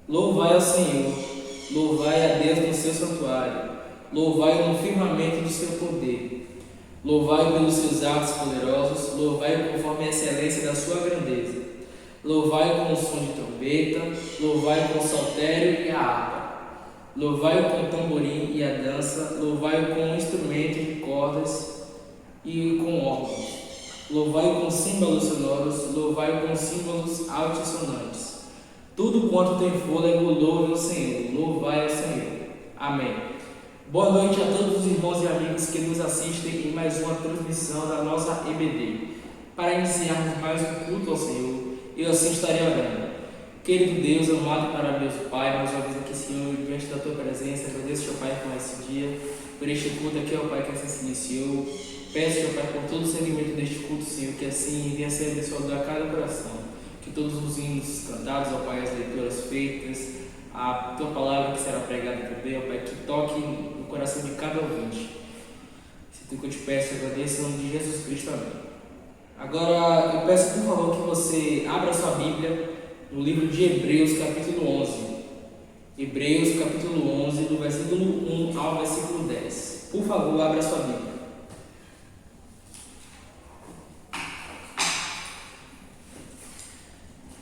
Louvai ao Senhor, louvai a Deus no seu santuário, louvai-o no firmamento do seu poder, louvai-o pelos seus atos poderosos, louvai-o conforme a excelência da sua grandeza, louvai-o com o som de trombeta, louvai-o com o saltério e a harpa, louvai-o com o tamborim e a dança, louvai-o com instrumentos de cordas e com órgãos, louvai-o com símbolos sonoros, louvai-o com símbolos altissonantes. Tudo quanto tem fôlego, louve o Senhor, louvai ao Senhor. Amém. Boa noite a todos os irmãos e amigos que nos assistem em mais uma transmissão da nossa EBD. Para iniciarmos mais um culto ao Senhor, eu assim estarei orando. Querido Deus, amado e maravilhoso Pai, mais uma vez aqui, Senhor, diante da Tua presença, agradeço, Teu Pai, por esse dia, por este culto aqui, ó Pai, que assim se iniciou. Peço, Teu Pai, por todo o segmento deste culto, Senhor, que assim venha ser abençoado a cada coração. Que todos os hinos cantados, ó Pai, as leituras feitas, a Tua palavra que será pregada também, ó Pai, que toque no coração de cada ouvinte. Se tu que eu te peço, eu agradeço em nome de Jesus Cristo, amém. Agora, eu peço, por favor, que você abra sua Bíblia no livro de Hebreus, capítulo 11. Hebreus, capítulo 11, do versículo 1 ao versículo 10. Por favor, abra sua Bíblia.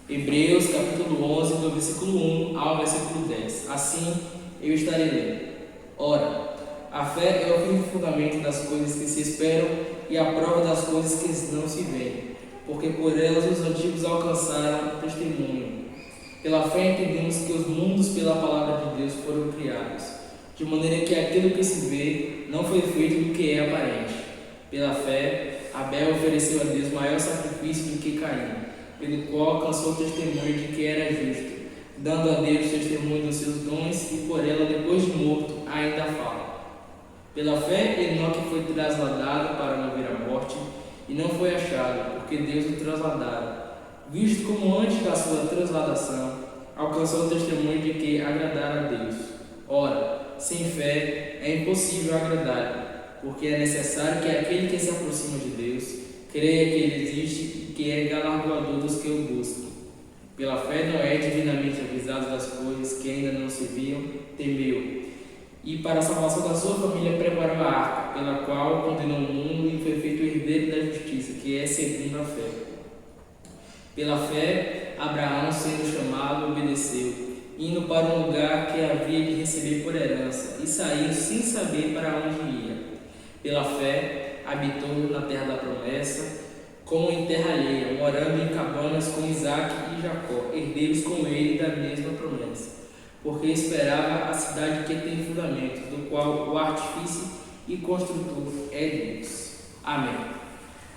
Hebreus capítulo 11, do versículo 1 ao versículo 10. Assim eu estarei lendo. Ora, a fé é o firme fundamento das coisas que se esperam e a prova das coisas que não se veem, porque por elas os antigos alcançaram testemunho. Pela fé entendemos que os mundos pela palavra de Deus foram criados, de maneira que aquilo que se vê não foi feito do que é aparente. Pela fé, Abel ofereceu a Deus maior sacrifício do que Caim, pelo qual alcançou o testemunho de que era justo, dando a Deus testemunho dos seus dons, e por ela, depois de morto, ainda fala. Pela fé, Enoque foi trasladado para não ver a morte, e não foi achado, porque Deus o trasladara, visto como antes da sua transladação, alcançou o testemunho de que agradara a Deus. Ora, sem fé é impossível agradar, porque é necessário que aquele que se aproxima de Deus creia que Ele existe e que é galardoador dos que o buscam. Pela fé, Noé, divinamente avisado das coisas que ainda não se viam, temeu, e para a salvação da sua família preparou a arca, pela qual condenou o mundo e foi feito herdeiro da justiça, que é segundo a fé. Pela fé, Abraão, sendo chamado, obedeceu, indo para um lugar que havia de receber por herança, e saiu sem saber para onde ia. Pela fé, habitou na terra da promessa, como em terra alheia, morando em cabanas com Isaque e Jacó, herdeiros com ele da mesma promessa, porque esperava a cidade que tem fundamentos, do qual o artífice e construtor é Deus. Amém.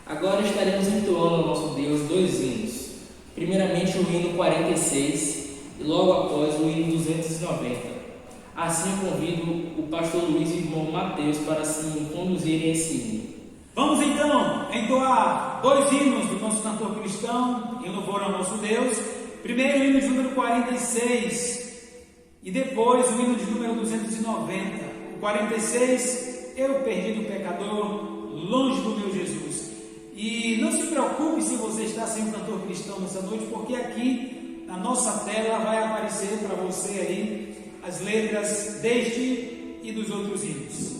Agora estaremos entoando ao nosso Deus dois hinos. Primeiramente o hino 46 e logo após o hino 290. Assim eu convido o pastor Luiz e o irmão Mateus para se conduzirem esse hino. Vamos então entoar dois hinos do nosso cantor cristão em louvor ao nosso Deus. Primeiro o hino de número 46 e depois o hino de número 290. O 46, eu perdido pecador, longe do meu Jesus. E não se preocupe se você está sem um cantor cristão nessa noite, porque aqui na nossa tela vai aparecer para você aí as letras deste e dos outros hinos.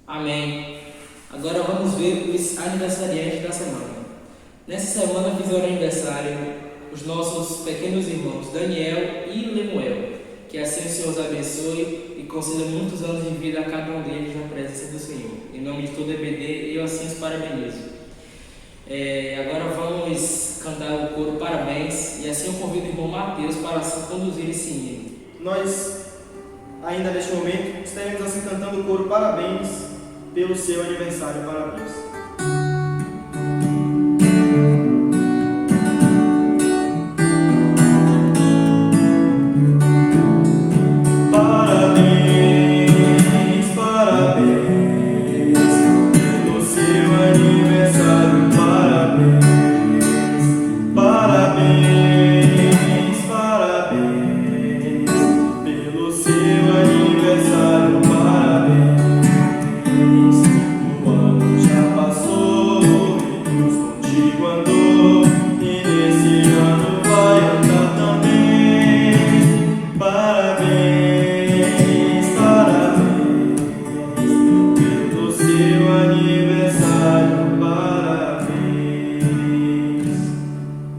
Amém. Agora vamos ver os aniversariantes da semana. Nessa semana fizeram aniversário os nossos pequenos irmãos Daniel e Lemuel. Que assim o Senhor os abençoe e conceda muitos anos de vida a cada um deles na presença do Senhor. Em nome de todo EBD, eu assim os parabenizo. Agora vamos cantar o coro Parabéns, e assim eu convido o irmão Mateus para assim conduzir esse hino. Nós, ainda neste momento, estaremos assim cantando o coro Parabéns pelo seu aniversário. Parabéns.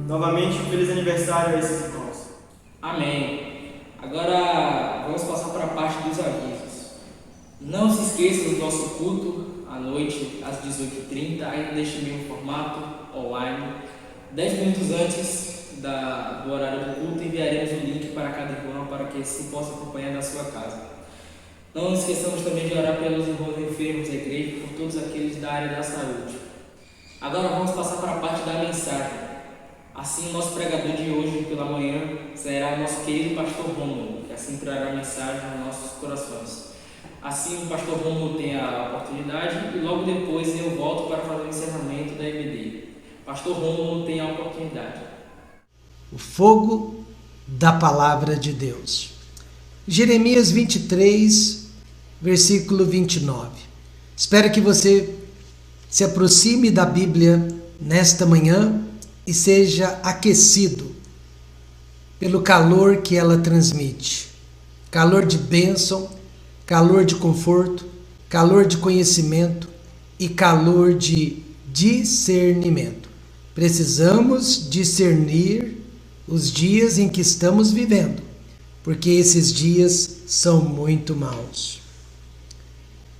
Novamente, um feliz aniversário a esses irmãos. Amém. Agora vamos passar para a parte dos avisos. Não se esqueça do nosso culto à noite, às 18h30, ainda neste mesmo formato, online. 10 minutos antes do horário do culto, enviaremos o link para cada irmão para que se possa acompanhar da sua casa. Não esqueçamos também de orar pelos irmãos enfermos da igreja e por todos aqueles da área da saúde. Agora vamos passar para a parte da mensagem. Assim, o nosso pregador de hoje pela manhã será o nosso querido pastor Rômulo, que assim trará a mensagem aos nossos corações. Assim, o pastor Rômulo tem a oportunidade e logo depois eu volto para fazer o encerramento da EBD. Pastor Rômulo tem a oportunidade. O fogo da palavra de Deus. Jeremias 23, versículo 29. Espero que você se aproxime da Bíblia nesta manhã e seja aquecido pelo calor que ela transmite. Calor de bênção, calor de conforto, calor de conhecimento e calor de discernimento. Precisamos discernir os dias em que estamos vivendo, porque esses dias são muito maus.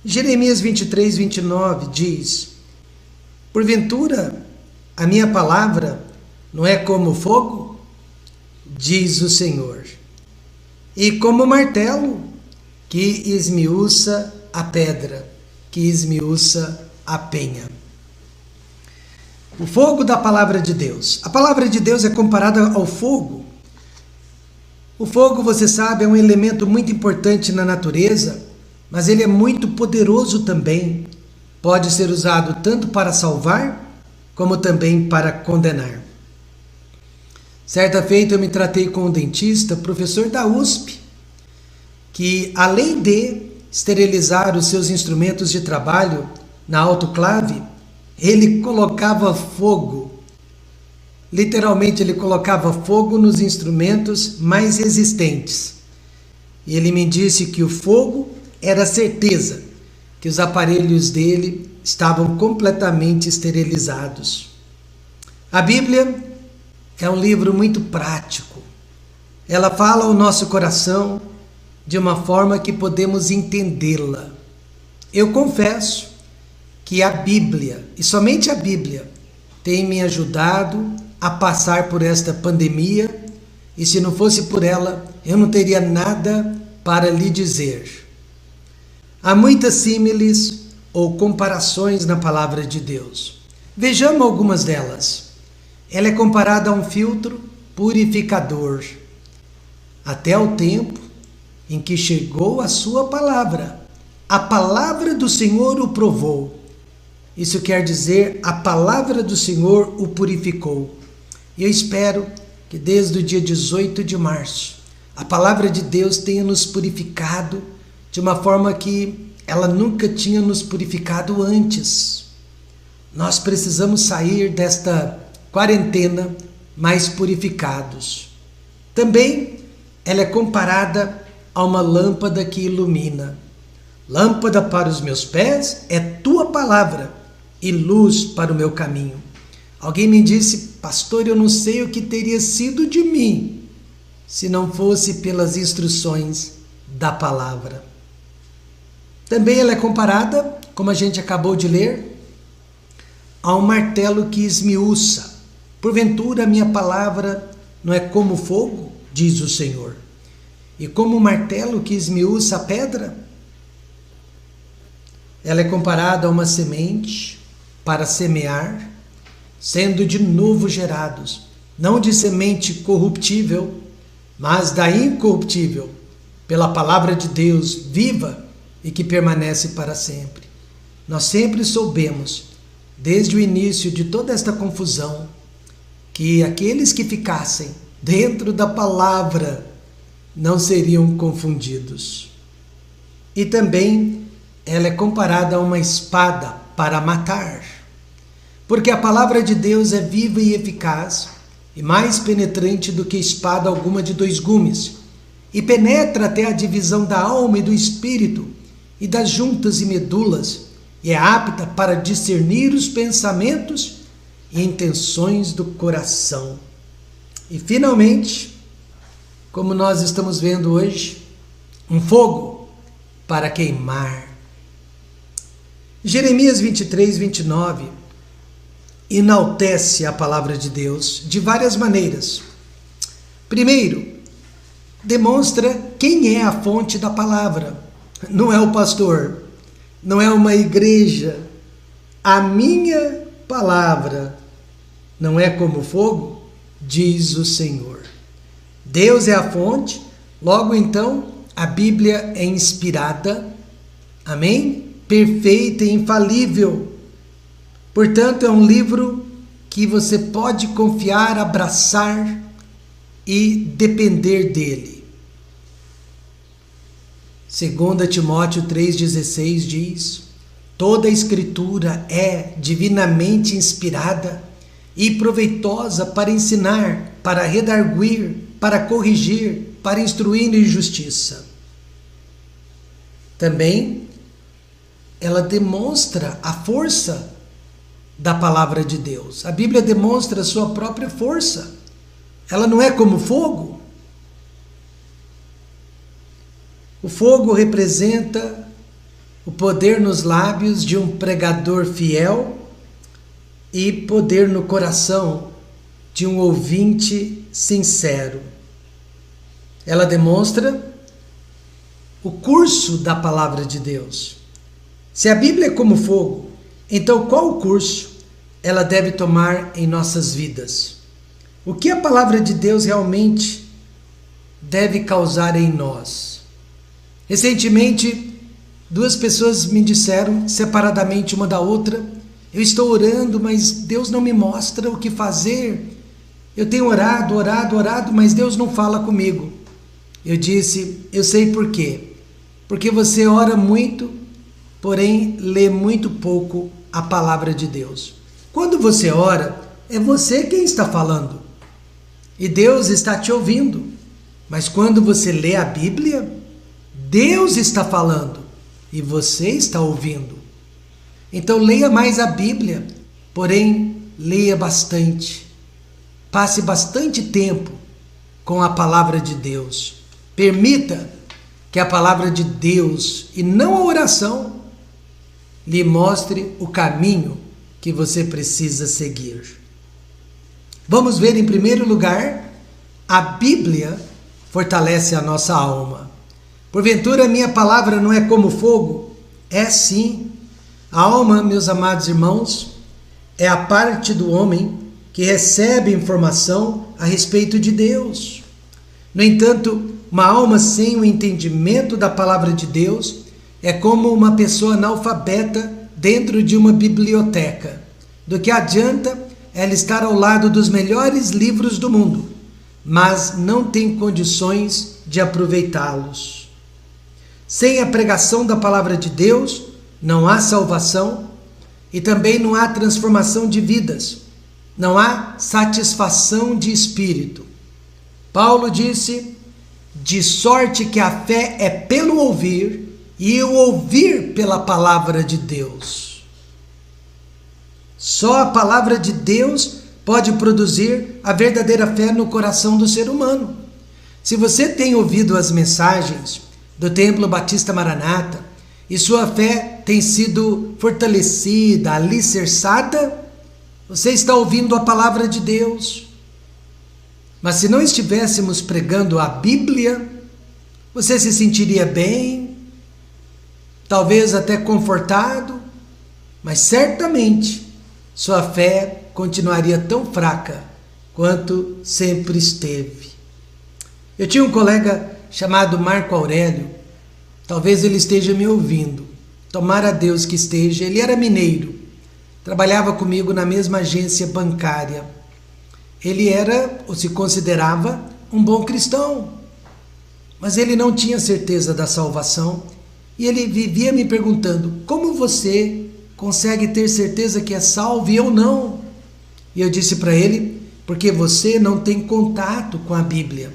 Jeremias 23, 29 diz: porventura a minha palavra não é como fogo, diz o Senhor, e como martelo que esmiuça a pedra, que esmiuça a penha. O fogo da palavra de Deus. A palavra de Deus é comparada ao fogo. O fogo, você sabe, é um elemento muito importante na natureza, mas ele é muito poderoso também. Pode ser usado tanto para salvar, como também para condenar. Certa feita eu me tratei com um dentista, professor da USP, que além de esterilizar os seus instrumentos de trabalho na autoclave, ele colocava fogo. Literalmente ele colocava fogo nos instrumentos mais resistentes. E ele me disse que o fogo era a certeza que os aparelhos dele estavam completamente esterilizados. A Bíblia é um livro muito prático. Ela fala ao nosso coração de uma forma que podemos entendê-la. Eu confesso que a Bíblia, e somente a Bíblia, tem me ajudado a passar por esta pandemia, e se não fosse por ela, eu não teria nada para lhe dizer. Há muitas símiles ou comparações na palavra de Deus. Vejamos algumas delas. Ela é comparada a um filtro purificador, até o tempo em que chegou a sua palavra. A palavra do Senhor o provou. Isso quer dizer, a palavra do Senhor o purificou. E eu espero que desde o dia 18 de março, a palavra de Deus tenha nos purificado de uma forma que ela nunca tinha nos purificado antes. Nós precisamos sair desta quarentena mais purificados. Também ela é comparada a uma lâmpada que ilumina. Lâmpada para os meus pés é tua palavra e luz para o meu caminho. Alguém me disse: pastor, eu não sei o que teria sido de mim se não fosse pelas instruções da palavra. Também ela é comparada, como a gente acabou de ler, a um martelo que esmiuça. Porventura a minha palavra não é como fogo, diz o Senhor, e como um martelo que esmiuça a pedra? Ela é comparada a uma semente para semear, sendo de novo gerados, não de semente corruptível, mas da incorruptível, pela palavra de Deus viva e que permanece para sempre. Nós sempre soubemos, desde o início de toda esta confusão, que aqueles que ficassem dentro da palavra não seriam confundidos. E também ela é comparada a uma espada para matar, porque a palavra de Deus é viva e eficaz, e mais penetrante do que espada alguma de 2 gumes, e penetra até a divisão da alma e do espírito, e das juntas e medulas, e é apta para discernir os pensamentos e intenções do coração. E finalmente, como nós estamos vendo hoje, um fogo para queimar. Jeremias 23, 29 enaltece a palavra de Deus de várias maneiras. Primeiro, demonstra quem é a fonte da palavra. Não é o pastor, não é uma igreja. A minha palavra não é como fogo, diz o Senhor. Deus é a fonte, logo então a Bíblia é inspirada, amém? Perfeita e infalível. Portanto, é um livro que você pode confiar, abraçar e depender dele. 2 Timóteo 3,16 diz: toda a escritura é divinamente inspirada e proveitosa para ensinar, para redarguir, para corrigir, para instruir em justiça. Também ela demonstra a força da palavra de Deus. A Bíblia demonstra a sua própria força. Ela não é como fogo. O fogo representa o poder nos lábios de um pregador fiel e poder no coração de um ouvinte sincero. Ela demonstra o curso da palavra de Deus. Se a Bíblia é como fogo, então qual o curso ela deve tomar em nossas vidas? O que a palavra de Deus realmente deve causar em nós? Recentemente, 2 pessoas me disseram separadamente uma da outra: eu estou orando, mas Deus não me mostra o que fazer. Eu tenho orado, mas Deus não fala comigo. Eu disse: eu sei por quê. Porque você ora muito, porém lê muito pouco a palavra de Deus. Quando você ora, é você quem está falando, e Deus está te ouvindo. Mas quando você lê a Bíblia, Deus está falando e você está ouvindo. Então leia mais a Bíblia, porém leia bastante. Passe bastante tempo com a palavra de Deus. Permita que a palavra de Deus, e não a oração, lhe mostre o caminho que você precisa seguir. Vamos ver, em primeiro lugar, a Bíblia fortalece a nossa alma. Porventura, minha palavra não é como fogo? É sim. A alma, meus amados irmãos, é a parte do homem que recebe informação a respeito de Deus. No entanto, uma alma sem o entendimento da palavra de Deus é como uma pessoa analfabeta dentro de uma biblioteca. Do que adianta ela estar ao lado dos melhores livros do mundo, mas não tem condições de aproveitá-los. Sem a pregação da palavra de Deus, não há salvação e também não há transformação de vidas, não há satisfação de espírito. Paulo disse: de sorte que a fé é pelo ouvir e o ouvir pela palavra de Deus. Só a palavra de Deus pode produzir a verdadeira fé no coração do ser humano. Se você tem ouvido as mensagens do Templo Batista Maranata e sua fé tem sido fortalecida, alicerçada, você está ouvindo a palavra de Deus. Mas se não estivéssemos pregando a Bíblia, você se sentiria bem, talvez até confortado, mas certamente sua fé continuaria tão fraca quanto sempre esteve. Eu tinha um colega chamado Marco Aurélio, talvez ele esteja me ouvindo, tomara a Deus que esteja. Ele era mineiro, trabalhava comigo na mesma agência bancária. Ele era, ou se considerava, um bom cristão, mas ele não tinha certeza da salvação e ele vivia me perguntando: como você consegue ter certeza que é salvo e eu não? E eu disse para ele: porque você não tem contato com a Bíblia,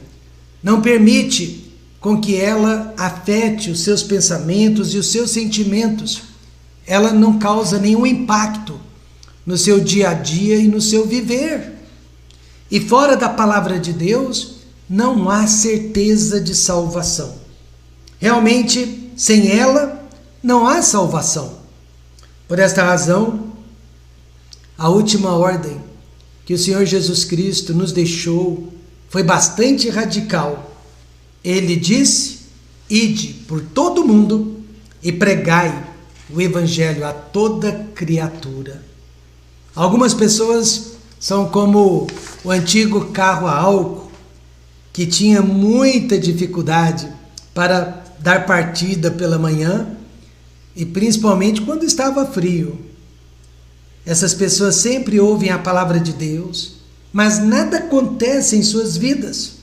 não permite com que ela afete os seus pensamentos e os seus sentimentos, ela não causa nenhum impacto no seu dia a dia e no seu viver. E fora da palavra de Deus, não há certeza de salvação. Realmente, sem ela, não há salvação. Por esta razão, a última ordem que o Senhor Jesus Cristo nos deixou foi bastante radical. Ele disse: ide por todo o mundo e pregai o Evangelho a toda criatura. Algumas pessoas são como o antigo carro a álcool, que tinha muita dificuldade para dar partida pela manhã e principalmente quando estava frio. Essas pessoas sempre ouvem a palavra de Deus, mas nada acontece em suas vidas.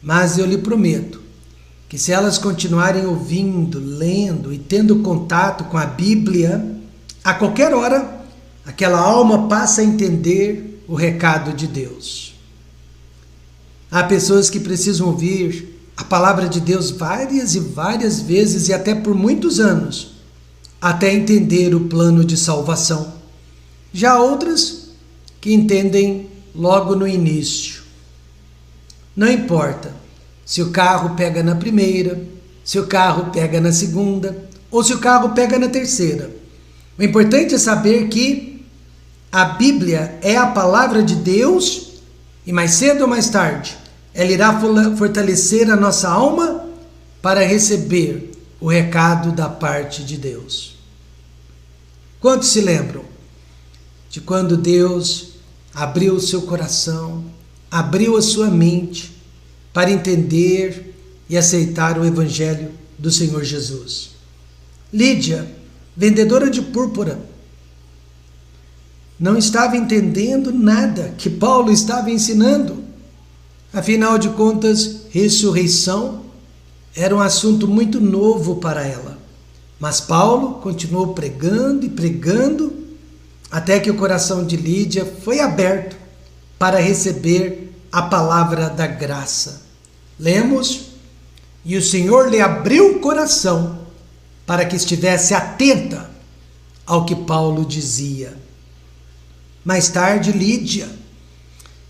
Mas eu lhe prometo que se elas continuarem ouvindo, lendo e tendo contato com a Bíblia, a qualquer hora, aquela alma passa a entender o recado de Deus. Há pessoas que precisam ouvir a palavra de Deus várias e várias vezes e até por muitos anos, até entender o plano de salvação. Já há outras que entendem logo no início. Não importa se o carro pega na primeira, se o carro pega na segunda ou se o carro pega na terceira. O importante é saber que a Bíblia é a palavra de Deus e mais cedo ou mais tarde ela irá fortalecer a nossa alma para receber o recado da parte de Deus. Quantos se lembram de quando Deus abriu o seu coração, abriu a sua mente para entender e aceitar o Evangelho do Senhor Jesus? Lídia, vendedora de púrpura, não estava entendendo nada que Paulo estava ensinando. Afinal de contas, ressurreição era um assunto muito novo para ela. Mas Paulo continuou pregando e pregando, até que o coração de Lídia foi aberto para receber a palavra da graça. Lemos: e o Senhor lhe abriu o coração para que estivesse atenta ao que Paulo dizia. Mais tarde, Lídia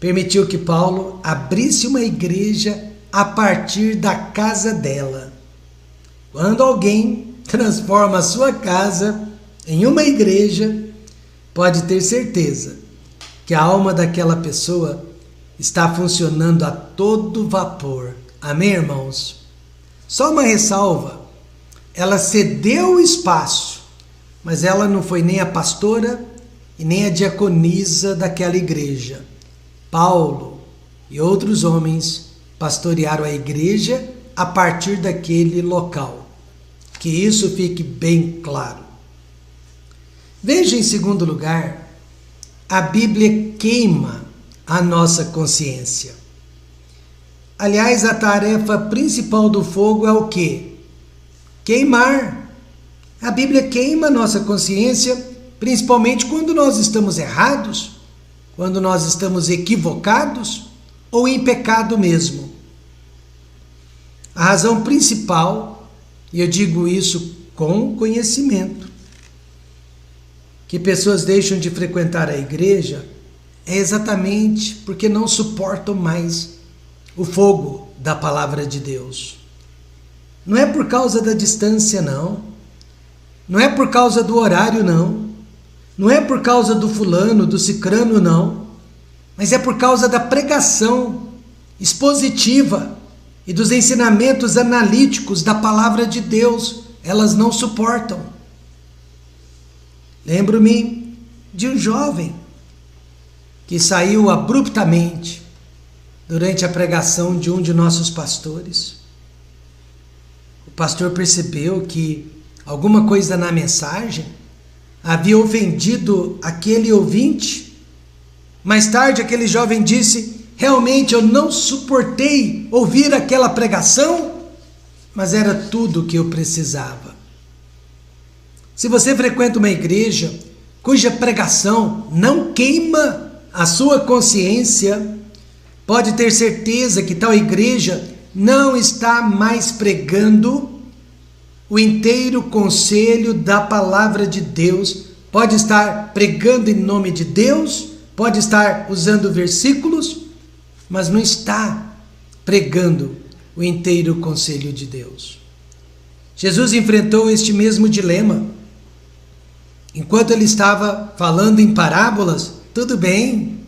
permitiu que Paulo abrisse uma igreja a partir da casa dela. Quando alguém transforma a sua casa em uma igreja, pode ter certeza que a alma daquela pessoa está funcionando a todo vapor. Amém, irmãos? Só uma ressalva: ela cedeu o espaço, mas ela não foi nem a pastora e nem a diaconisa daquela igreja. Paulo e outros homens pastorearam a igreja a partir daquele local. Que isso fique bem claro. Veja, em segundo lugar, a Bíblia queima a nossa consciência. Aliás, a tarefa principal do fogo é o quê? Queimar. A Bíblia queima a nossa consciência, principalmente quando nós estamos errados, quando nós estamos equivocados ou em pecado mesmo. a razão principal, e eu digo isso com conhecimento, que pessoas deixam de frequentar a igreja é exatamente porque não suportam mais o fogo da palavra de Deus. Não é por causa da distância, não. Não é por causa do horário, não. Não é por causa do fulano, do cicrano, não. Mas é por causa da pregação expositiva e dos ensinamentos analíticos da palavra de Deus. Elas não suportam. Lembro-me de um jovem que saiu abruptamente durante a pregação de um de nossos pastores. O pastor percebeu que alguma coisa na mensagem havia ofendido aquele ouvinte. Mais tarde, aquele jovem disse: realmente eu não suportei ouvir aquela pregação, mas era tudo o que eu precisava. Se você frequenta uma igreja cuja pregação não queima a sua consciência, pode ter certeza que tal igreja não está mais pregando o inteiro conselho da palavra de Deus. Pode estar pregando em nome de Deus, pode estar usando versículos, mas não está pregando o inteiro conselho de Deus. Jesus enfrentou este mesmo dilema. Enquanto ele estava falando em parábolas, tudo bem.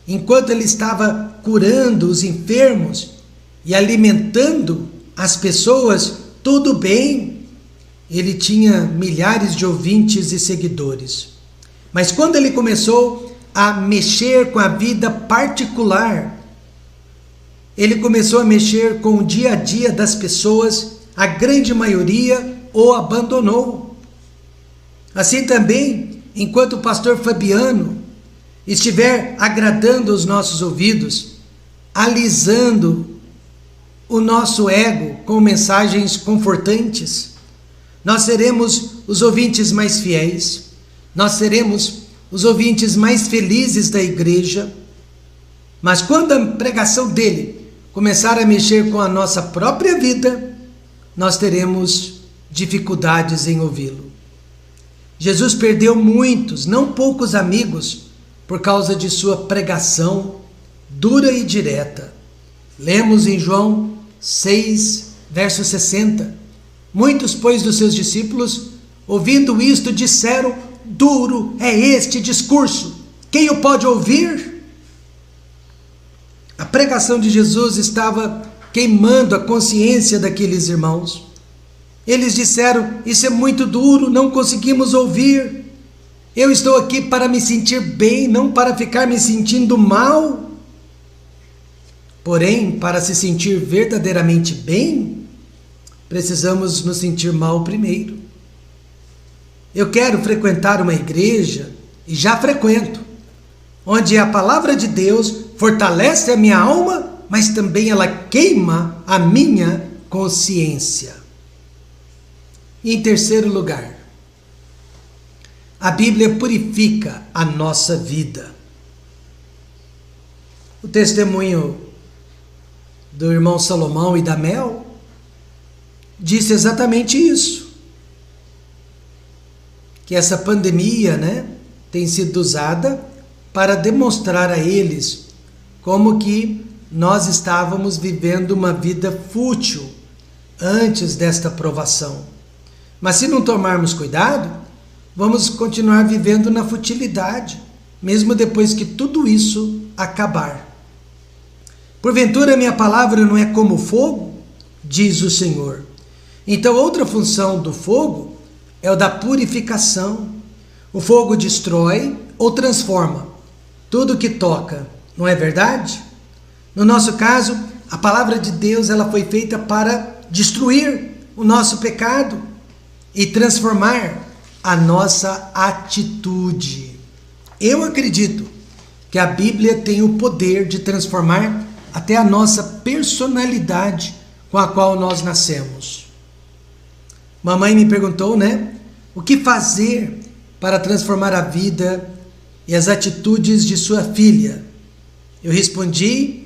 Enquanto ele estava curando os enfermos e alimentando as pessoas, tudo bem. Ele tinha milhares de ouvintes e seguidores. Mas quando ele começou a mexer com a vida particular, ele começou a mexer com o dia a dia das pessoas, a grande maioria o abandonou. Assim também, enquanto o pastor Fabiano estiver agradando os nossos ouvidos, alisando o nosso ego com mensagens confortantes, nós seremos os ouvintes mais fiéis, nós seremos os ouvintes mais felizes da igreja. Mas quando a pregação dele começar a mexer com a nossa própria vida, nós teremos dificuldades em ouvi-lo. Jesus perdeu muitos, não poucos amigos, por causa de sua pregação dura e direta. Lemos em João 6, verso 60. Muitos, pois, dos seus discípulos, ouvindo isto, disseram: duro é este discurso, quem o pode ouvir? A pregação de Jesus estava queimando a consciência daqueles irmãos. Eles disseram: isso é muito duro, não conseguimos ouvir. Eu estou aqui para me sentir bem, não para ficar me sentindo mal. Porém, para se sentir verdadeiramente bem, precisamos nos sentir mal primeiro. Eu quero frequentar uma igreja, e já frequento, onde a palavra de Deus fortalece a minha alma, mas também ela queima a minha consciência. E em terceiro lugar, a Bíblia purifica a nossa vida. O testemunho do irmão Salomão e da Mel disse exatamente isso. Que essa pandemia, tem sido usada para demonstrar a eles como que nós estávamos vivendo uma vida fútil antes desta provação. Mas se não tomarmos cuidado, vamos continuar vivendo na futilidade, mesmo depois que tudo isso acabar. Porventura minha palavra não é como fogo, diz o Senhor. Então outra função do fogo é o da purificação. O fogo destrói ou transforma tudo que toca, não é verdade? No nosso caso, a palavra de Deus ela foi feita para destruir o nosso pecado e transformar a nossa atitude. Eu acredito que a Bíblia tem o poder de transformar até a nossa personalidade com a qual nós nascemos. Mamãe me perguntou, o que fazer para transformar a vida e as atitudes de sua filha? Eu respondi: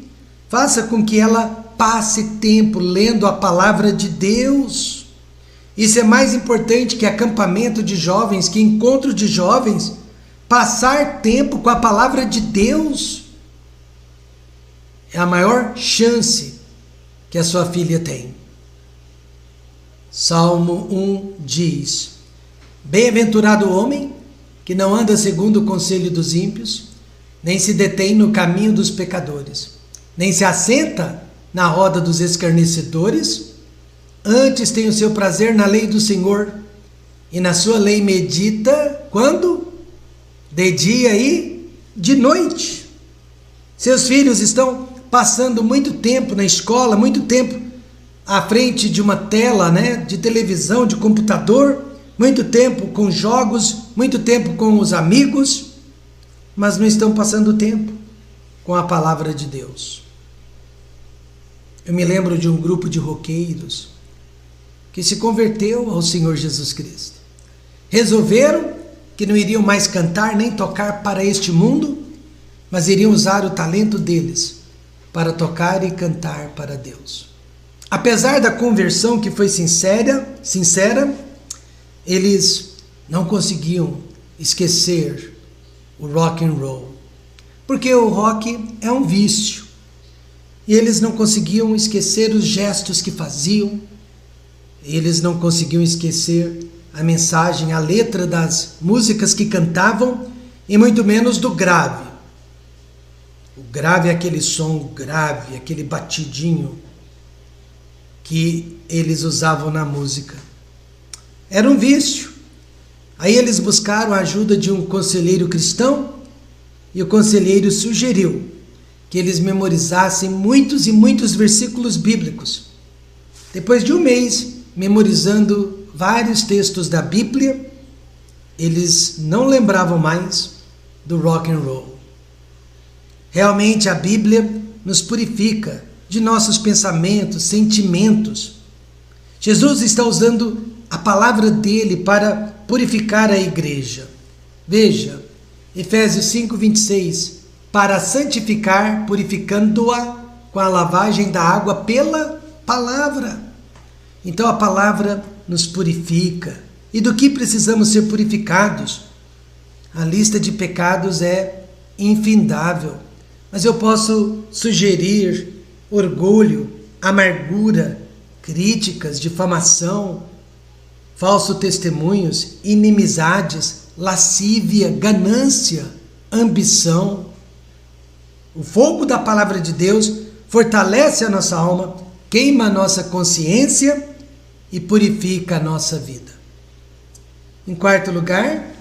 faça com que ela passe tempo lendo a palavra de Deus. Isso é mais importante que acampamento de jovens, que encontro de jovens. Passar tempo com a palavra de Deus é a maior chance que a sua filha tem. Salmo 1 diz: bem-aventurado o homem que não anda segundo o conselho dos ímpios, nem se detém no caminho dos pecadores, nem se assenta na roda dos escarnecedores. Antes tem o seu prazer na lei do Senhor, e na sua lei medita, quando? De dia e de noite. Seus filhos estão passando muito tempo na escola, muito tempo à frente de uma tela, de televisão, de computador, muito tempo com jogos, muito tempo com os amigos, mas não estão passando tempo com a palavra de Deus. Eu me lembro de um grupo de roqueiros que se converteu ao Senhor Jesus Cristo. Resolveram que não iriam mais cantar nem tocar para este mundo, mas iriam usar o talento deles para tocar e cantar para Deus. Apesar da conversão que foi sincera, eles não conseguiam esquecer o rock and roll, porque o rock é um vício, e eles não conseguiam esquecer os gestos que faziam, eles não conseguiam esquecer a mensagem, a letra das músicas que cantavam, e muito menos do grave. O grave é aquele som grave, aquele batidinho que eles usavam na música. Era um vício. Aí eles buscaram a ajuda de um conselheiro cristão, e o conselheiro sugeriu que eles memorizassem muitos e muitos versículos bíblicos. Depois de um mês memorizando vários textos da Bíblia, eles não lembravam mais do rock and roll. Realmente a Bíblia nos purifica de nossos pensamentos, sentimentos. Jesus está usando a palavra dele para purificar a igreja. Veja, Efésios 5:26, para santificar, purificando-a com a lavagem da água pela palavra. Então a palavra nos purifica. E do que precisamos ser purificados? A lista de pecados é infindável, mas eu posso sugerir orgulho, amargura, críticas, difamação, falso testemunhos, inimizades, lascívia, ganância, ambição. O fogo da palavra de Deus fortalece a nossa alma, queima a nossa consciência e purifica a nossa vida. Em quarto lugar,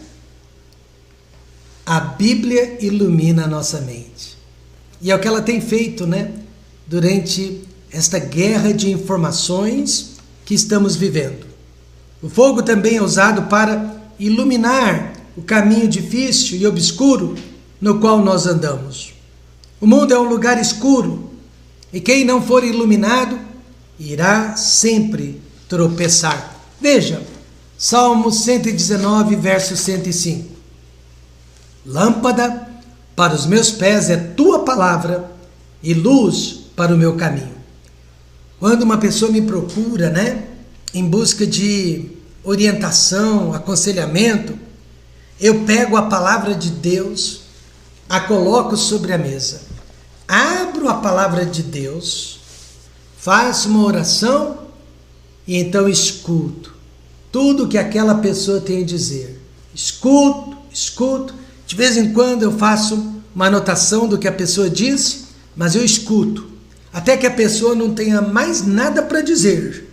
a Bíblia ilumina a nossa mente. E é o que ela tem feito, durante esta guerra de informações que estamos vivendo. O fogo também é usado para iluminar o caminho difícil e obscuro no qual nós andamos. O mundo é um lugar escuro, e quem não for iluminado irá sempre tropeçar. Veja, Salmo 119, verso 105. Lâmpada para os meus pés é tua palavra e luz para o meu caminho. Quando uma pessoa me procura, em busca de orientação, aconselhamento, eu pego a palavra de Deus, a coloco sobre a mesa, abro a palavra de Deus, faço uma oração e então escuto tudo que aquela pessoa tem a dizer. Escuto. De vez em quando eu faço uma anotação do que a pessoa diz, mas eu escuto, até que a pessoa não tenha mais nada para dizer.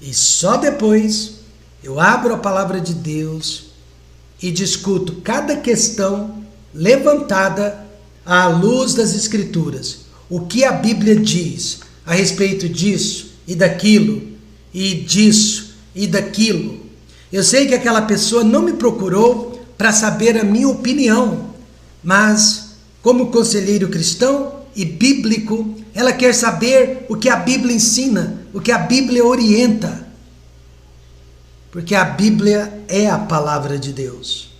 E só depois eu abro a palavra de Deus e discuto cada questão levantada à luz das Escrituras. O que a Bíblia diz a respeito disso e daquilo, e disso e daquilo. Eu sei que aquela pessoa não me procurou para saber a minha opinião, mas como conselheiro cristão e bíblico, ela quer saber o que a Bíblia ensina, o que a Bíblia orienta. Porque a Bíblia é a palavra de Deus.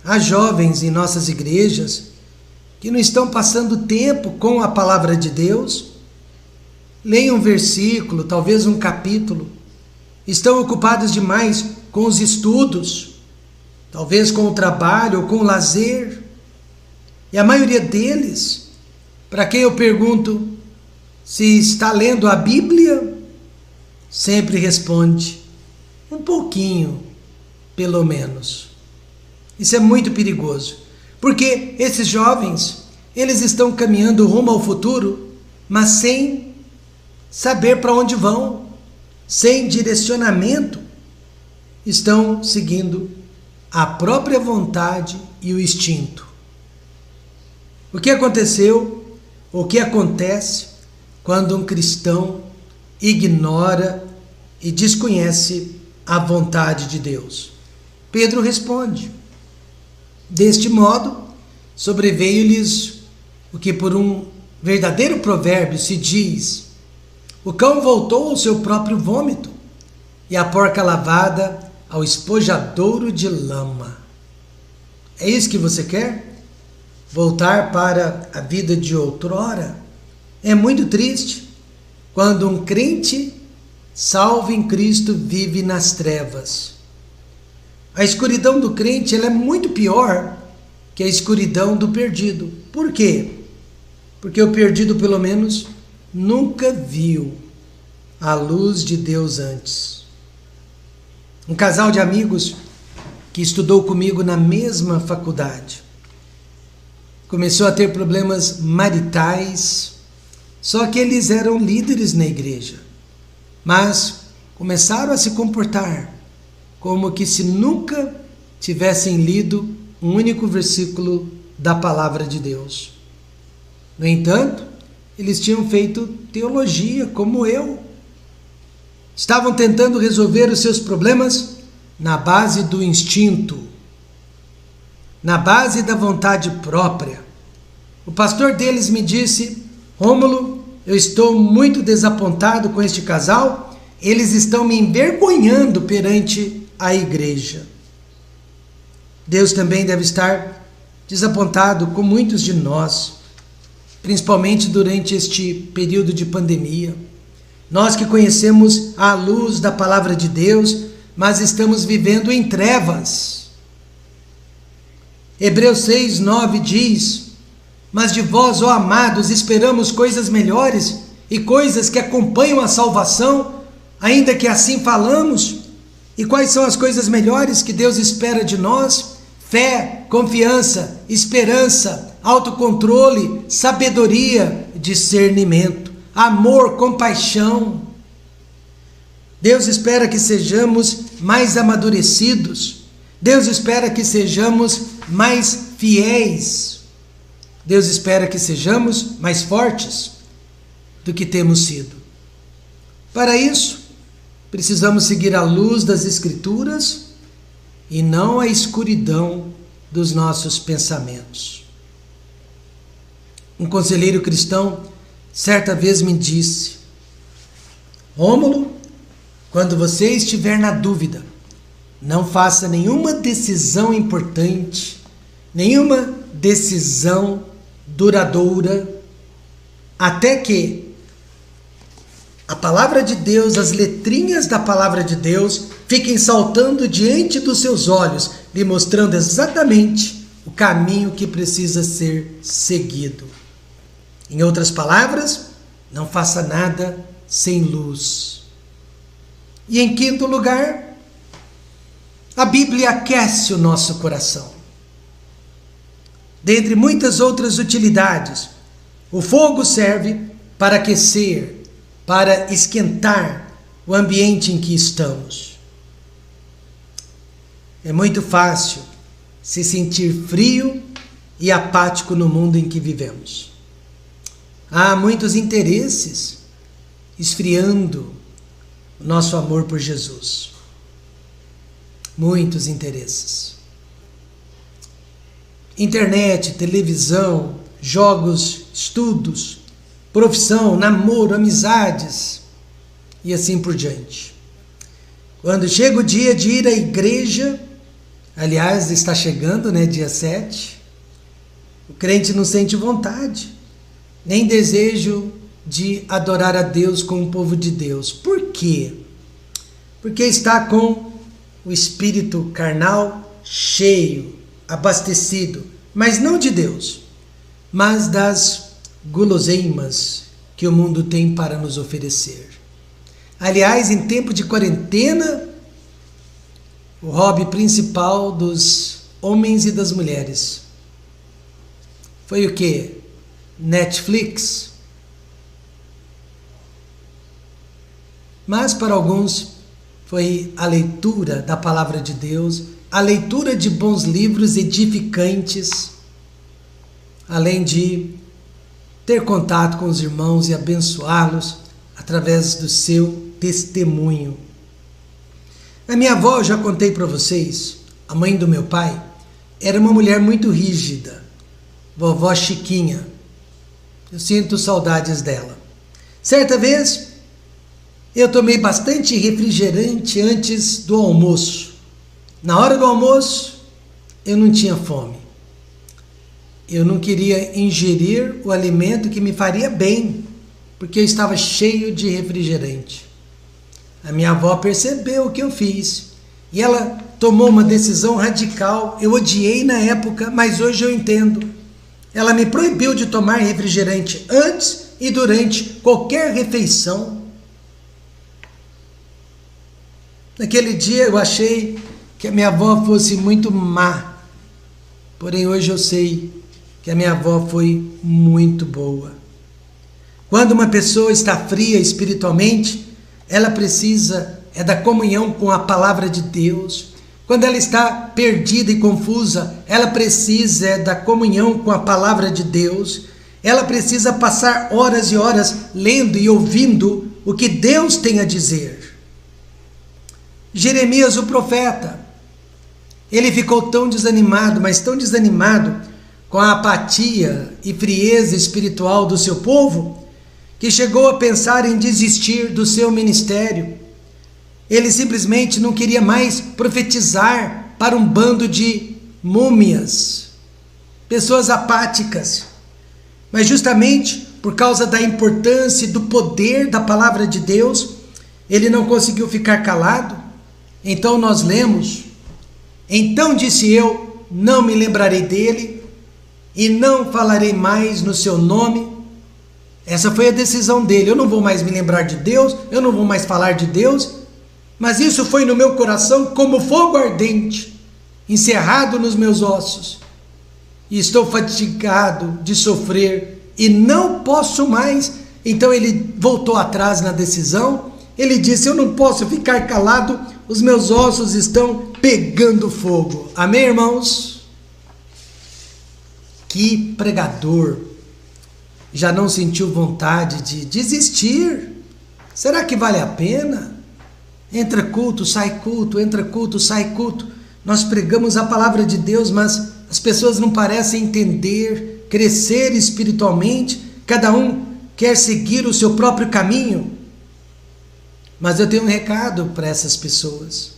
Há jovens em nossas igrejas que não estão passando tempo com a palavra de Deus, leem um versículo, talvez um capítulo, estão ocupados demais com os estudos, talvez com o trabalho ou com o lazer. E a maioria deles, para quem eu pergunto se está lendo a Bíblia, sempre responde, um pouquinho, pelo menos. Isso é muito perigoso, porque esses jovens, eles estão caminhando rumo ao futuro, mas sem saber para onde vão, sem direcionamento, estão seguindo a própria vontade e o instinto. O que aconteceu, o que acontece quando um cristão ignora e desconhece a vontade de Deus? Pedro responde: deste modo, sobreveio-lhes o que por um verdadeiro provérbio se diz: o cão voltou ao seu próprio vômito, e a porca lavada ao espojadouro de lama. É isso que você quer? Voltar para a vida de outrora? É muito triste quando um crente salvo em Cristo vive nas trevas. A escuridão do crente, ela é muito pior que a escuridão do perdido. Por quê? Porque o perdido, pelo menos, nunca viu a luz de Deus antes. Um casal de amigos que estudou comigo na mesma faculdade começou a ter problemas maritais, só que eles eram líderes na igreja, mas começaram a se comportar como que se nunca tivessem lido um único versículo da palavra de Deus. No entanto, eles tinham feito teologia como eu. Estavam tentando resolver os seus problemas na base do instinto, na base da vontade própria. O pastor deles me disse: Rômulo, eu estou muito desapontado com este casal, eles estão me envergonhando perante a igreja. Deus também deve estar desapontado com muitos de nós, principalmente durante este período de pandemia. Nós que conhecemos a luz da palavra de Deus, mas estamos vivendo em trevas. Hebreus 6:9 diz: mas de vós, ó amados, esperamos coisas melhores e coisas que acompanham a salvação, ainda que assim falamos. E quais são as coisas melhores que Deus espera de nós? Fé, confiança, esperança, autocontrole, sabedoria, discernimento, amor, compaixão. Deus espera que sejamos mais amadurecidos. Deus espera que sejamos mais fiéis. Deus espera que sejamos mais fortes do que temos sido. Para isso, precisamos seguir a luz das Escrituras e não a escuridão dos nossos pensamentos. Um conselheiro cristão certa vez me disse: Rômulo, quando você estiver na dúvida, não faça nenhuma decisão importante, nenhuma decisão duradoura, até que a palavra de Deus, as letrinhas da palavra de Deus fiquem saltando diante dos seus olhos, lhe mostrando exatamente o caminho que precisa ser seguido. Em outras palavras, não faça nada sem luz. E em quinto lugar, a Bíblia aquece o nosso coração. Dentre muitas outras utilidades, o fogo serve para aquecer, para esquentar o ambiente em que estamos. É muito fácil se sentir frio e apático no mundo em que vivemos. Há muitos interesses esfriando o nosso amor por Jesus. Muitos interesses. Internet, televisão, jogos, estudos, profissão, namoro, amizades e assim por diante. Quando chega o dia de ir à igreja, aliás, está chegando, dia 7, O crente não sente vontade, nem desejo de adorar a Deus com o povo de Deus. Por quê? Porque está com o espírito carnal cheio, abastecido, mas não de Deus, mas das guloseimas que o mundo tem para nos oferecer. Aliás, em tempo de quarentena, o hobby principal dos homens e das mulheres foi o quê? Netflix. Mas para alguns foi a leitura da palavra de Deus, a leitura de bons livros edificantes, além de ter contato com os irmãos e abençoá-los através do seu testemunho. A minha avó, eu já contei para vocês, a mãe do meu pai, era uma mulher muito rígida, vovó Chiquinha. Eu sinto saudades dela. Certa vez, eu tomei bastante refrigerante antes do almoço. Na hora do almoço, eu não tinha fome. Eu não queria ingerir o alimento que me faria bem, porque eu estava cheio de refrigerante. A minha avó percebeu o que eu fiz e ela tomou uma decisão radical. Eu odiei na época, mas hoje eu entendo. Ela me proibiu de tomar refrigerante antes e durante qualquer refeição. Naquele dia eu achei que a minha avó fosse muito má, porém hoje eu sei que a minha avó foi muito boa. Quando uma pessoa está fria espiritualmente, ela precisa da comunhão com a palavra de Deus. Quando ela está perdida e confusa, ela precisa da comunhão com a palavra de Deus. Ela precisa passar horas e horas lendo e ouvindo o que Deus tem a dizer. Jeremias, o profeta, ele ficou tão desanimado, mas tão desanimado com a apatia e frieza espiritual do seu povo, que chegou a pensar em desistir do seu ministério. Ele simplesmente não queria mais profetizar para um bando de múmias, pessoas apáticas. Mas justamente por causa da importância e do poder da palavra de Deus, ele não conseguiu ficar calado. Então nós lemos: então disse eu, não me lembrarei dele e não falarei mais no seu nome. Essa foi a decisão dele. Eu não vou mais me lembrar de Deus, eu não vou mais falar de Deus, mas isso foi no meu coração como fogo ardente, encerrado nos meus ossos, e estou fatigado de sofrer e não posso mais. Então ele voltou atrás na decisão. Ele disse: eu não posso ficar calado, os meus ossos estão pegando fogo. Amém, irmãos? Que pregador já não sentiu vontade de desistir? Será que vale a pena? Entra culto, sai culto, entra culto, sai culto. Nós pregamos a palavra de Deus, mas as pessoas não parecem entender, crescer espiritualmente. Cada um quer seguir o seu próprio caminho. Mas eu tenho um recado para essas pessoas.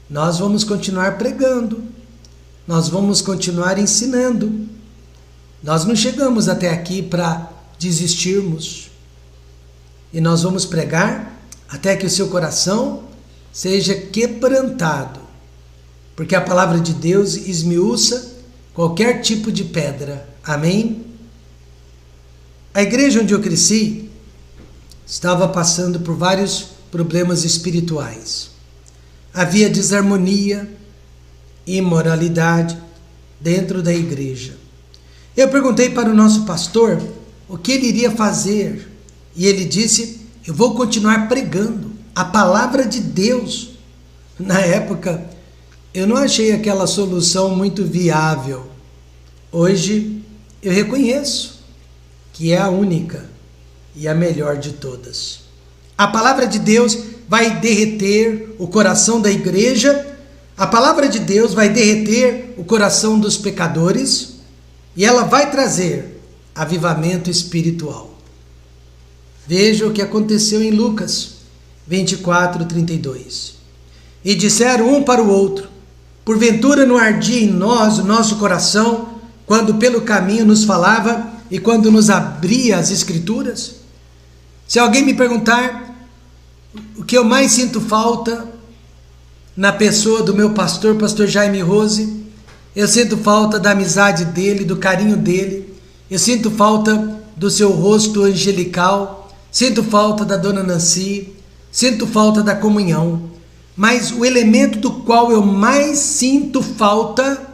Nós vamos continuar pregando, nós vamos continuar ensinando. Nós não chegamos até aqui para desistirmos. E nós vamos pregar até que o seu coração seja quebrantado, porque a palavra de Deus esmiuça qualquer tipo de pedra. Amém? A igreja onde eu cresci estava passando por vários problemas espirituais. Havia desarmonia, imoralidade dentro da igreja. Eu perguntei para o nosso pastor o que ele iria fazer, e ele disse: eu vou continuar pregando a palavra de Deus. Na época, eu não achei aquela solução muito viável. Hoje, eu reconheço que é a única e a melhor de todas. A palavra de Deus vai derreter o coração da igreja, a palavra de Deus vai derreter o coração dos pecadores, e ela vai trazer avivamento espiritual. Veja o que aconteceu em Lucas 24:32. E disseram um para o outro: porventura não ardia em nós o nosso coração, quando pelo caminho nos falava e quando nos abria as Escrituras? Se alguém me perguntar o que eu mais sinto falta na pessoa do meu pastor Jaime Rose, eu sinto falta da amizade dele, do carinho dele, eu sinto falta do seu rosto angelical, sinto falta da dona Nancy, sinto falta da comunhão, mas o elemento do qual eu mais sinto falta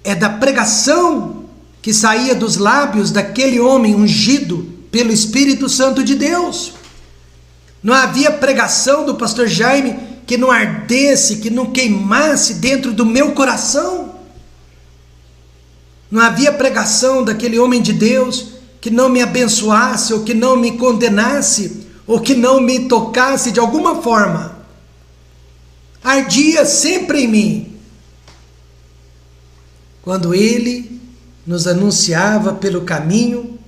é da pregação que saía dos lábios daquele homem ungido pelo Espírito Santo de Deus. Não havia pregação do pastor Jaime que não ardesse, que não queimasse dentro do meu coração. Não havia pregação daquele homem de Deus que não me abençoasse, ou que não me condenasse, ou que não me tocasse de alguma forma. Ardia sempre em mim quando ele nos anunciava pelo caminho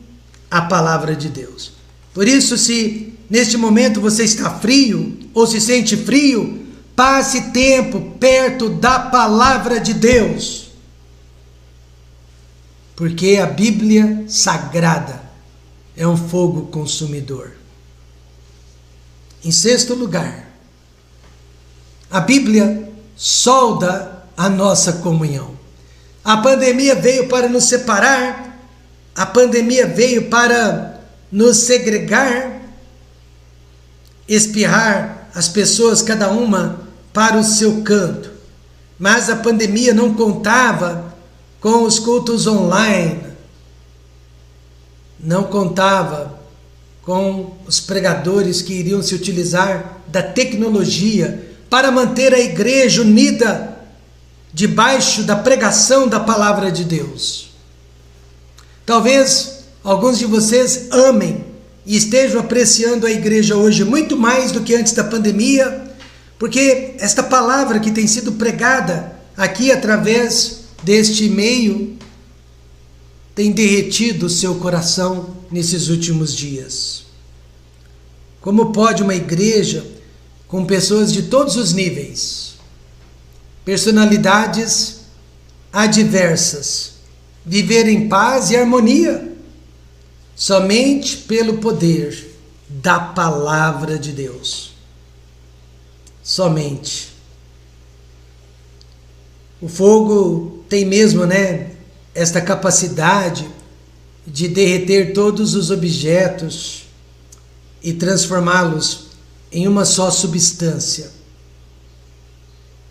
a palavra de Deus. Por isso, se neste momento você está frio ou se sente frio, passe tempo perto da palavra de Deus, porque a Bíblia Sagrada é um fogo consumidor. Em sexto lugar, a Bíblia solda a nossa comunhão. A pandemia veio para nos separar, a pandemia veio para nos segregar, espirrar as pessoas, cada uma para o seu canto. Mas a pandemia não contava com os cultos online, não contava com os pregadores que iriam se utilizar da tecnologia para manter a igreja unida debaixo da pregação da palavra de Deus. Talvez alguns de vocês amem e estejam apreciando a igreja hoje muito mais do que antes da pandemia, porque esta palavra que tem sido pregada aqui através deste meio tem derretido o seu coração nesses últimos dias. Como pode uma igreja com pessoas de todos os níveis, personalidades adversas, viver em paz e harmonia somente pelo poder da palavra de Deus? Somente. O fogo tem mesmo, esta capacidade de derreter todos os objetos e transformá-los em uma só substância.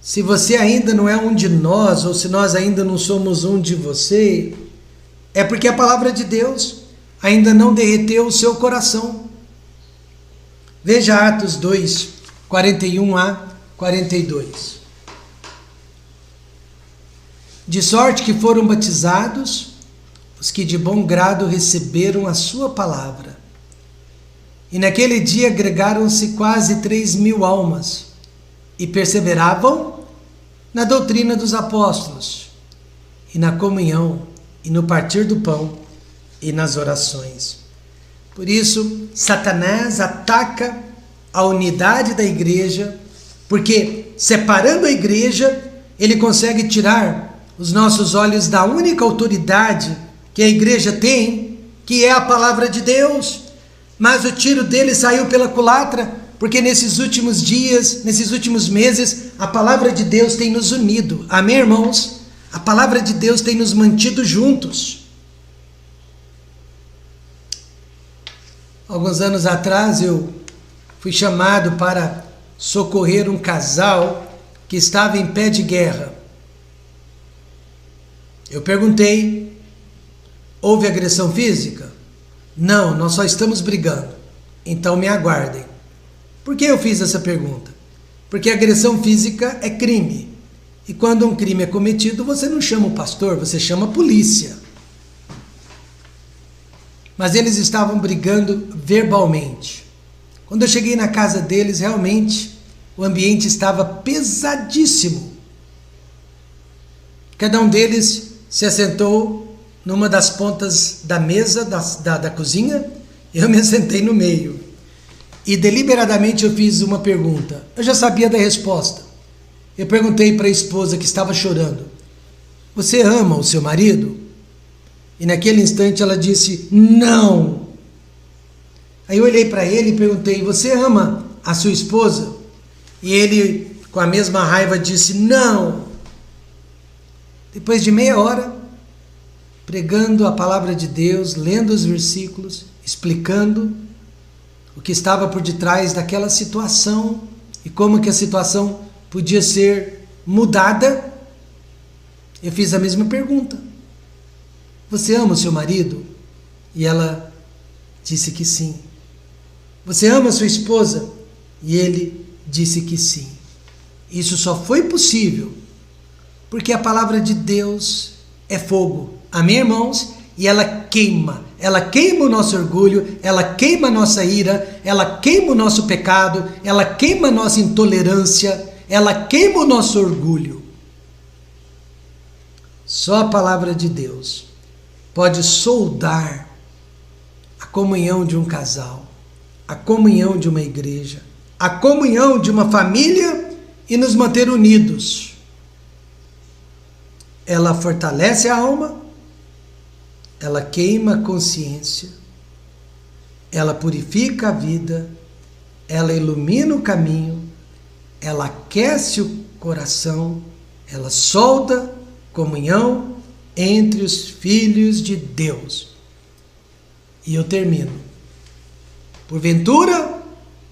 Se você ainda não é um de nós, ou se nós ainda não somos um de você, é porque a palavra de Deus ainda não derreteu o seu coração. Veja Atos 2, 41 a 42. De sorte que foram batizados os que de bom grado receberam a sua palavra. E naquele dia agregaram-se quase 3.000 almas, e perseveravam na doutrina dos apóstolos, e na comunhão, e no partir do pão, e nas orações. Por isso, Satanás ataca a unidade da igreja, porque separando a igreja, ele consegue tirar os nossos olhos da única autoridade que a igreja tem, que é a palavra de Deus. Mas o tiro dele saiu pela culatra, porque nesses últimos dias, nesses últimos meses, a palavra de Deus tem nos unido. Amém, irmãos? A palavra de Deus tem nos mantido juntos. Alguns anos atrás eu fui chamado para socorrer um casal que estava em pé de guerra. Eu perguntei: houve agressão física? Não, nós só estamos brigando. Então me aguardem. Por que eu fiz essa pergunta? Porque agressão física é crime. E quando um crime é cometido, você não chama o pastor, você chama a polícia. Mas eles estavam brigando verbalmente. Quando eu cheguei na casa deles, realmente o ambiente estava pesadíssimo. Cada um deles se assentou numa das pontas da mesa da cozinha, eu me assentei no meio. E deliberadamente eu fiz uma pergunta. Eu já sabia da resposta. Eu perguntei para a esposa que estava chorando: você ama o seu marido? E naquele instante ela disse, não. Aí eu olhei para ele e perguntei, você ama a sua esposa? E ele, com a mesma raiva, disse, não. Depois de meia hora, pregando a palavra de Deus, lendo os versículos, explicando o que estava por detrás daquela situação e como que a situação podia ser mudada, eu fiz a mesma pergunta. Você ama o seu marido? E ela disse que sim. Você ama a sua esposa? E ele disse que sim. Isso só foi possível porque a palavra de Deus é fogo. Amém, irmãos? E ela queima o nosso orgulho, ela queima a nossa ira, ela queima o nosso pecado, ela queima a nossa intolerância, ela queima o nosso orgulho. Só a palavra de Deus pode soldar a comunhão de um casal, a comunhão de uma igreja, a comunhão de uma família e nos manter unidos. Ela fortalece a alma, ela queima a consciência, ela purifica a vida, ela ilumina o caminho, ela aquece o coração, ela solda comunhão entre os filhos de Deus. E eu termino. Porventura,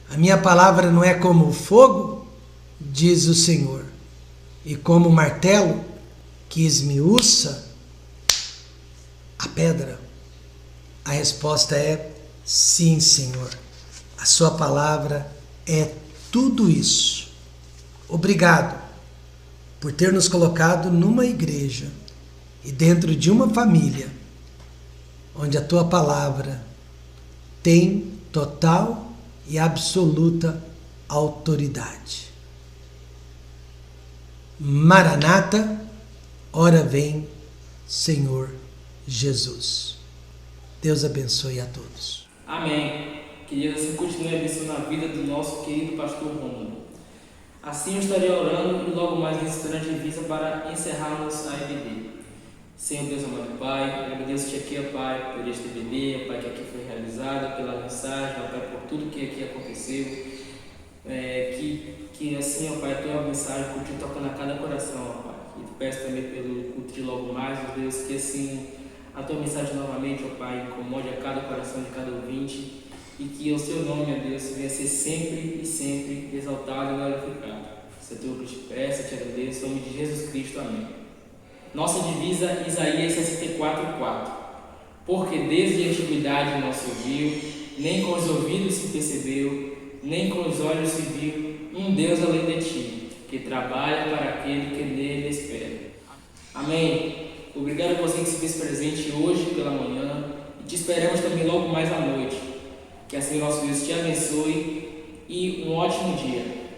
a minha palavra não é como o fogo, diz o Senhor, e como o martelo que esmiuça a pedra? A resposta é sim, Senhor. A sua palavra é tudo isso. Obrigado por ter nos colocado numa igreja e dentro de uma família onde a tua palavra tem total e absoluta autoridade. Maranata, ora vem, Senhor Jesus. Deus abençoe a todos. Amém. Que Deus assim continue abençoando a vida do nosso querido pastor Rômulo. Assim eu estarei orando e logo mais nesse instante de vista para encerrarmos a EBD. Senhor Deus amado Pai, eu agradeço-te aqui, ó Pai, por este EBD, ó Pai, que aqui foi realizado, pela mensagem, ó Pai, por tudo que aqui aconteceu. Que assim, ó Pai, a tua mensagem continue tocando a cada coração, ó Pai. E te peço também pelo culto de logo mais, ó Deus, que assim a tua mensagem novamente, ó Pai, incomode a cada coração de cada ouvinte e que o seu nome, ó Deus, venha ser sempre e sempre exaltado e glorificado. Se é tudo que te peço, te agradeço, em nome de Jesus Cristo, amém. Nossa divisa, Isaías 64:4. Porque desde a antiguidade não se ouviu, nem com os ouvidos se percebeu, nem com os olhos se viu, um Deus além de ti, que trabalha para aquele que nele espera. Amém. Obrigado a você que se fez presente hoje pela manhã e te esperamos também logo mais à noite. Que assim nosso Deus te abençoe e um ótimo dia.